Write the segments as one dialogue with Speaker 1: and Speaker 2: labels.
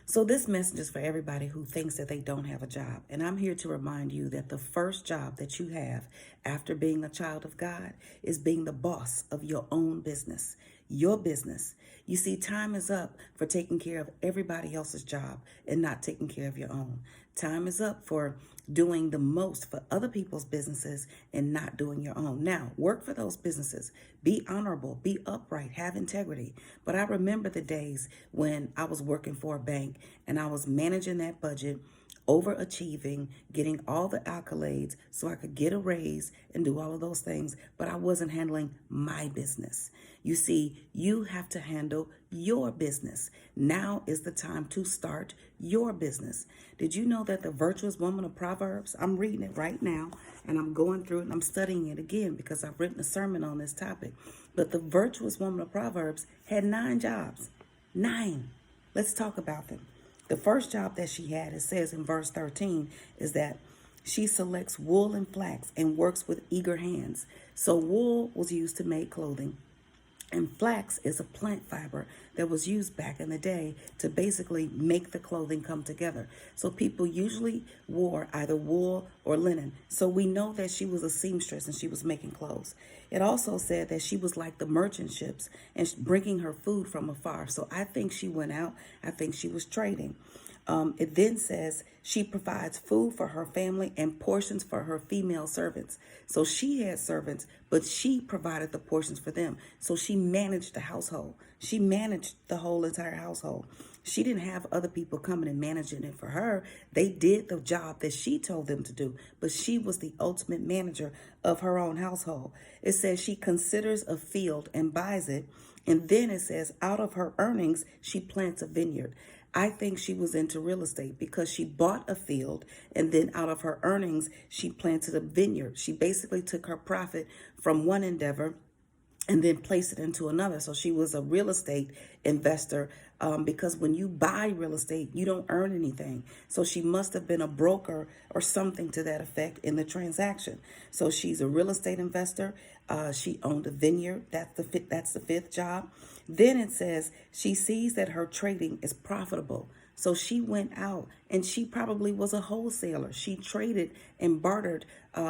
Speaker 1: So this message is for everybody who thinks that they don't have a job. And I'm here to remind you that the first job that you have after being a child of God is being the boss of your own business, your business. You see, time is up for taking care of everybody else's job and not taking care of your own. Time is up for doing the most for other people's businesses and not doing your own. Now, work for those businesses. Be honorable, be upright, have integrity. But I remember the days when I was working for a bank and I was managing that budget, overachieving, getting all the accolades so I could get a raise and do all of those things, but I wasn't handling my business. You see, you have to handle your business. Now is the time to start your business. Did you know that the virtuous woman of Proverbs, I'm reading it right now and I'm going through it and I'm studying it again because I've written a sermon on this topic. But the virtuous woman of Proverbs had 9 jobs. 9. Let's talk about them. The first job that she had, it says in verse 13, is that she selects wool and flax and works with eager hands. So wool was used to make clothing. And flax is a plant fiber that was used back in the day to basically make the clothing come together. So people usually wore either wool or linen. So we know that she was a seamstress and she was making clothes. It also said that she was like the merchant ships and bringing her food from afar. So I think she went out. I think she was trading. It then says she provides food for her family and portions for her female servants. So she had servants, but she provided the portions for them. So she managed the household. She managed the whole entire household. She didn't have other people coming and managing it for her. They did the job that she told them to do, but she was the ultimate manager of her own household. It says she considers a field and buys it. And then it says out of her earnings, she plants a vineyard. I think she was into real estate because she bought a field and then out of her earnings, she planted a vineyard. She basically took her profit from one endeavor and then placed it into another. So she was a real estate investor because when you buy real estate, you don't earn anything. So she must have been a broker or something to that effect in the transaction. So she's a real estate investor. She owned a vineyard. That's the fifth job. Then it says she sees that her trading is profitable. So she went out and she probably was a wholesaler. She traded and bartered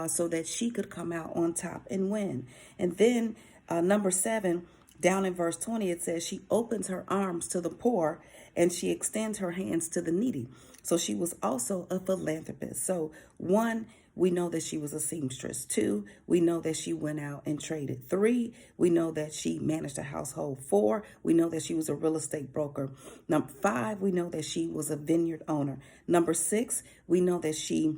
Speaker 1: so that she could come out on top and win. And then number 7, down in verse 20, it says she opens her arms to the poor and she extends her hands to the needy. So she was also a philanthropist. So 1, we know that she was a seamstress. 2, we know that she went out and traded. 3, we know that she managed a household. 4, we know that she was a real estate broker. Number 5, we know that she was a vineyard owner. Number 6, we know that she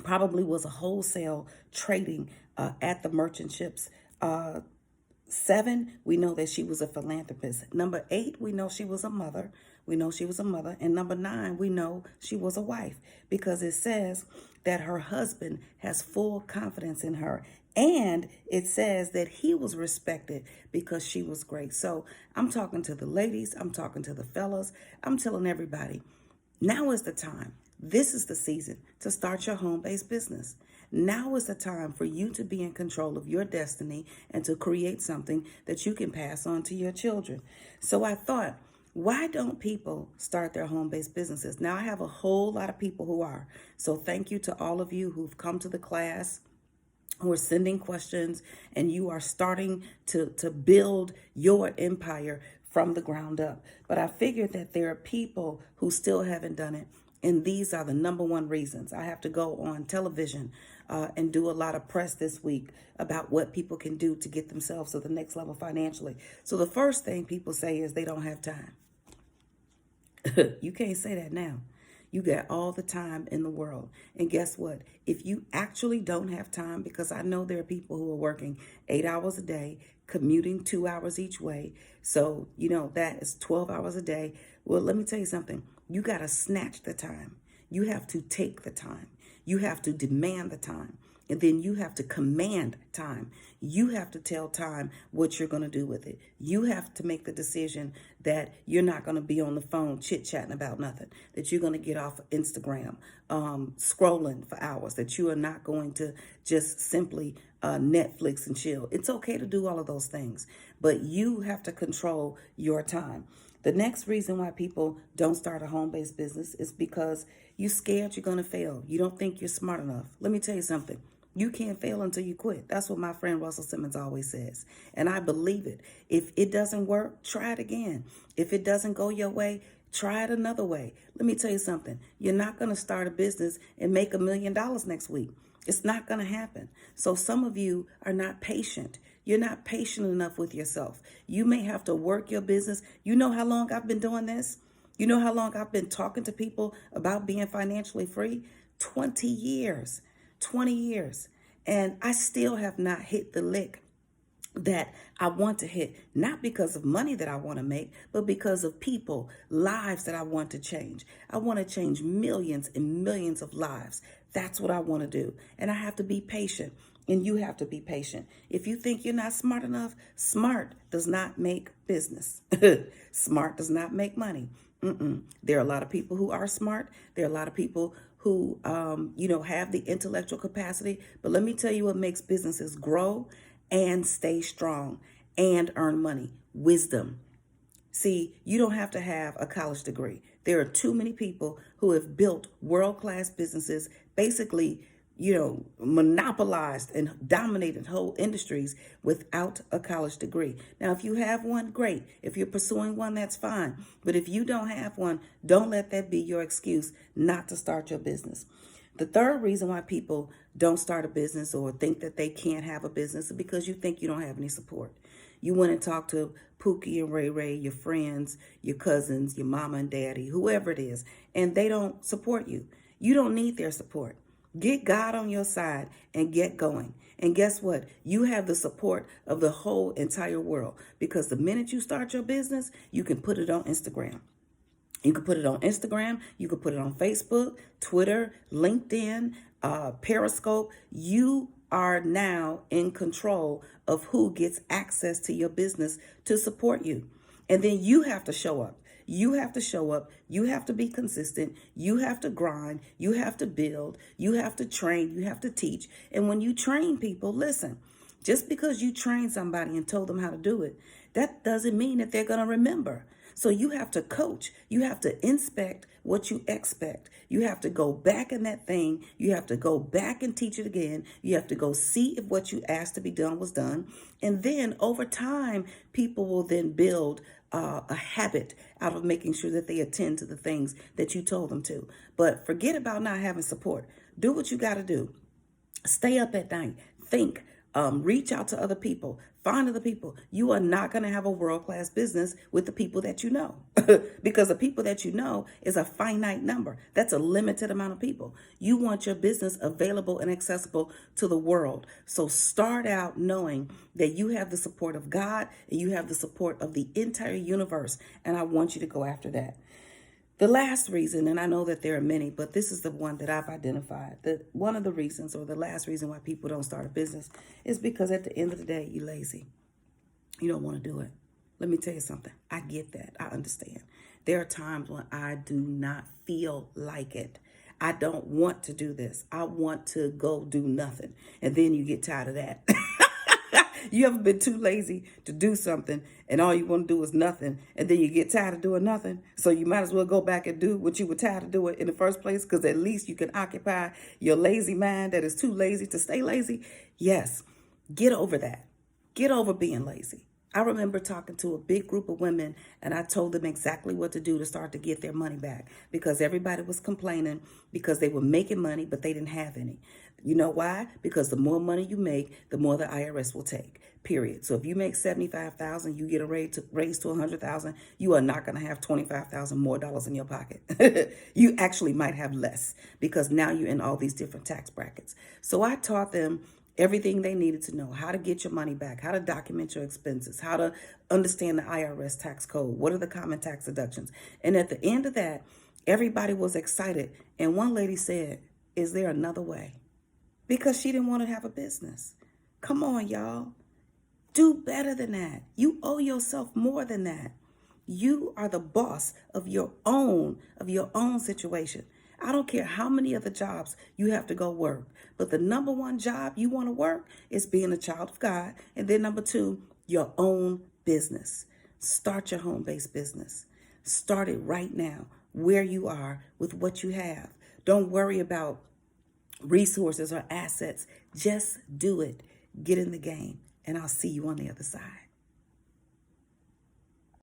Speaker 1: probably was a wholesale trading at the merchant ships. 7, we know that she was a philanthropist. Number 8, we know she was a mother. We know she was a mother. And number 9, we know she was a wife because it says that her husband has full confidence in her. And it says that he was respected because she was great. So I'm talking to the ladies. I'm talking to the fellas. I'm telling everybody, now is the time. This is the season to start your home-based business. Now is the time for you to be in control of your destiny and to create something that you can pass on to your children. So I thought, why don't people start their home-based businesses? Now I have a whole lot of people who are. So thank you to all of you who've come to the class, who are sending questions, and you are starting to build your empire from the ground up. But I figured that there are people who still haven't done it. And these are the number 1 reasons. I have to go on television and do a lot of press this week about what people can do to get themselves to the next level financially. So the first thing people say is they don't have time. You can't say that now. You got all the time in the world. And guess what? If you actually don't have time, because I know there are people who are working 8 hours a day, commuting 2 hours each way. So, that is 12 hours a day. Well, let me tell you something. You got to snatch the time. You have to take the time. You have to demand the time. And then you have to command time. You have to tell time what you're going to do with it. You have to make the decision that you're not going to be on the phone chit-chatting about nothing, that you're going to get off of Instagram, scrolling for hours, that you are not going to just simply Netflix and chill. It's okay to do all of those things, but you have to control your time. The next reason why people don't start a home-based business is because you're scared you're going to fail. You don't think you're smart enough. Let me tell you something. You can't fail until you quit. That's what my friend Russell Simmons always says. And I believe it. If it doesn't work, try it again. If it doesn't go your way, try it another way. Let me tell you something. You're not going to start a business and make $1 million next week. It's not going to happen. So some of you are not patient. You're not patient enough with yourself. You may have to work your business. You know how long I've been doing this? You know how long I've been talking to people about being financially free? 20 years. 20 years. And I still have not hit the lick that I want to hit, not because of money that I want to make, but because of people, lives that I want to change. I want to change millions and millions of lives. That's what I want to do. And I have to be patient. And you have to be patient. If you think you're not smart enough, smart does not make business. Smart does not make money. There are a lot of people who are smart. There are a lot of people who, have the intellectual capacity. But let me tell you what makes businesses grow and stay strong and earn money. Wisdom. See, you don't have to have a college degree. There are too many people who have built world-class businesses, basically, monopolized and dominated whole industries without a college degree. Now, if you have one, great. If you're pursuing one, that's fine. But if you don't have one, don't let that be your excuse not to start your business. The third reason why people don't start a business or think that they can't have a business is because you think you don't have any support. You went and talked to Pookie and Ray Ray, your friends, your cousins, your mama and daddy, whoever it is, and they don't support you. You don't need their support. Get God on your side and get going. And guess what? You have the support of the whole entire world, because the minute you start your business, you can put it on Instagram. You can put it on Instagram. You can put it on Facebook, Twitter, LinkedIn, Periscope. You are now in control of who gets access to your business to support you. And then you have to show up. You have to show up. You have to be consistent. You have to grind. You have to build. You have to train. You have to teach. And when you train people, listen, just because you train somebody and told them how to do it, that doesn't mean that they're going to remember. So you have to coach. You have to inspect what you expect. You have to go back in that thing. You have to go back and teach it again. You have to go see if what you asked to be done was done. And then over time, people will then build a habit out of making sure that they attend to the things that you told them to. But forget about not having support. Do what you got to do. Stay up at night. Think. Reach out to other people. Find other people. You are not going to have a world-class business with the people that you know, because the people that you know is a finite number. That's a limited amount of people. You want your business available and accessible to the world. So start out knowing that you have the support of God and you have the support of the entire universe. And I want you to go after that. The last reason, and I know that there are many, but this is the one that I've identified, that one of the reasons, or the last reason why people don't start a business, is because at the end of the day, you're lazy. You don't want to do it. Let me tell you something. I get that. I understand. There are times when I do not feel like it. I don't want to do this. I want to go do nothing. And then you get tired of that. You ever been too lazy to do something and all you want to do is nothing, and then you get tired of doing nothing? So you might as well go back and do what you were tired of doing in the first place, because at least you can occupy your lazy mind that is too lazy to stay lazy. Yes, get over that. Get over being lazy. I remember talking to a big group of women, and I told them exactly what to do to start to get their money back, because everybody was complaining because they were making money, but they didn't have any. You know why? Because the more money you make, the more the IRS will take, period. So if you make $75,000, you get a raise to $100,000, you are not going to have $25,000 more dollars in your pocket. You actually might have less, because now you're in all these different tax brackets. So I taught them everything they needed to know: how to get your money back, how to document your expenses, how to understand the IRS tax code, what are the common tax deductions. And at the end of that, everybody was excited. And one lady said, "Is there another way?" Because she didn't want to have a business. Come on, y'all. Do better than that. You owe yourself more than that. You are the boss of your own situation. I don't care how many other jobs you have to go work, but the number one job you want to work is being a child of God. And then number two, your own business. Start your home-based business. Start it right now, where you are with what you have. Don't worry about resources or assets. Just do it. Get in the game, and I'll see you on the other side.